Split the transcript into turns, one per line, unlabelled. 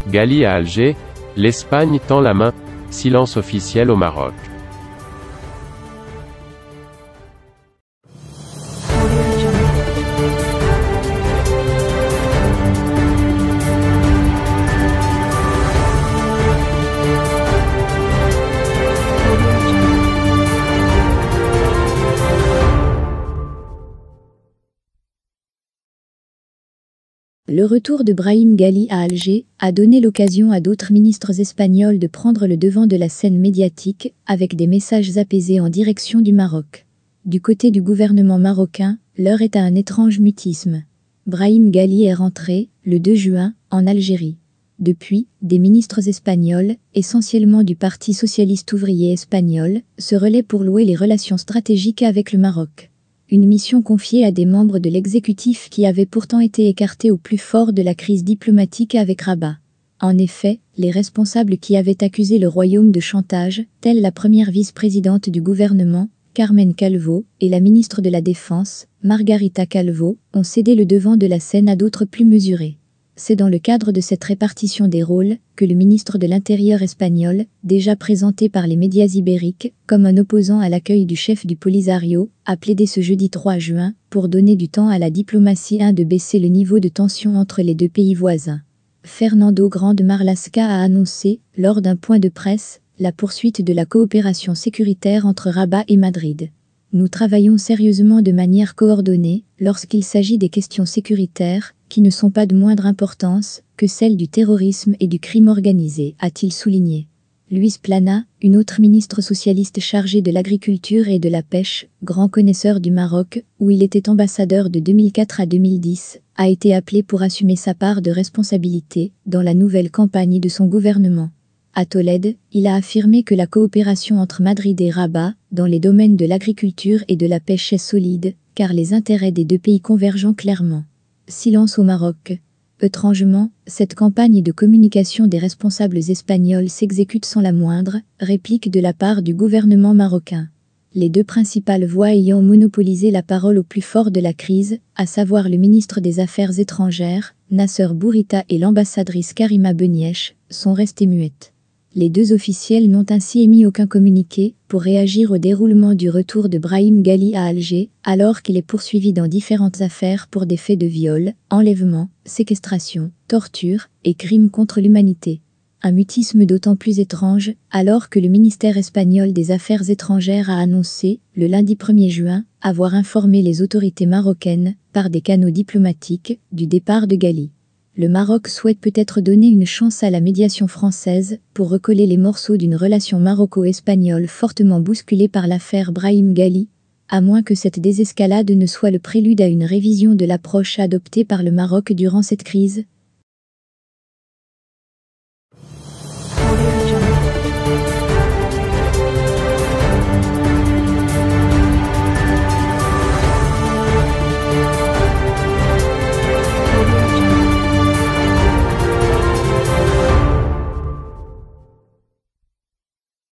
Ghali à Alger, l'Espagne tend la main, silence officiel au Maroc.
Le retour de Brahim Ghali à Alger a donné l'occasion à d'autres ministres espagnols de prendre le devant de la scène médiatique avec des messages apaisés en direction du Maroc. Du côté du gouvernement marocain, l'heure est à un étrange mutisme. Brahim Ghali est rentré, le 2 juin, en Algérie. Depuis, des ministres espagnols, essentiellement du Parti socialiste ouvrier espagnol, se relaient pour louer les relations stratégiques avec le Maroc. Une mission confiée à des membres de l'exécutif qui avaient pourtant été écartés au plus fort de la crise diplomatique avec Rabat. En effet, les responsables qui avaient accusé le royaume de chantage, telle la première vice-présidente du gouvernement, Carmen Calvo, et la ministre de la Défense, Margarita Calvo, ont cédé le devant de la scène à d'autres plus mesurés. C'est dans le cadre de cette répartition des rôles que le ministre de l'Intérieur espagnol, déjà présenté par les médias ibériques comme un opposant à l'accueil du chef du Polisario, a plaidé ce jeudi 3 juin pour donner du temps à la diplomatie de baisser le niveau de tension entre les deux pays voisins. Fernando Grande Marlaska a annoncé, lors d'un point de presse, la poursuite de la coopération sécuritaire entre Rabat et Madrid. Nous travaillons sérieusement de manière coordonnée lorsqu'il s'agit des questions sécuritaires, qui ne sont pas de moindre importance que celles du terrorisme et du crime organisé, a-t-il souligné. Luis Plana, une autre ministre socialiste chargée de l'agriculture et de la pêche, grand connaisseur du Maroc, où il était ambassadeur de 2004 à 2010, a été appelé pour assumer sa part de responsabilité dans la nouvelle campagne de son gouvernement. À Tolède, il a affirmé que la coopération entre Madrid et Rabat, dans les domaines de l'agriculture et de la pêche est solide, car les intérêts des deux pays convergent clairement. Silence au Maroc. Étrangement, cette campagne de communication des responsables espagnols s'exécute sans la moindre réplique de la part du gouvernement marocain. Les deux principales voix ayant monopolisé la parole au plus fort de la crise, à savoir le ministre des Affaires étrangères, Nasser Bourita et l'ambassadrice Karima Benièche, sont restées muettes. Les deux officiels n'ont ainsi émis aucun communiqué pour réagir au déroulement du retour de Brahim Ghali à Alger, alors qu'il est poursuivi dans différentes affaires pour des faits de viol, enlèvement, séquestration, torture et crimes contre l'humanité. Un mutisme d'autant plus étrange, alors que le ministère espagnol des Affaires étrangères a annoncé, le lundi 1er juin, avoir informé les autorités marocaines, par des canaux diplomatiques, du départ de Ghali. Le Maroc souhaite peut-être donner une chance à la médiation française pour recoller les morceaux d'une relation maroco-espagnole fortement bousculée par l'affaire Brahim Ghali, à moins que cette désescalade ne soit le prélude à une révision de l'approche adoptée par le Maroc durant cette crise.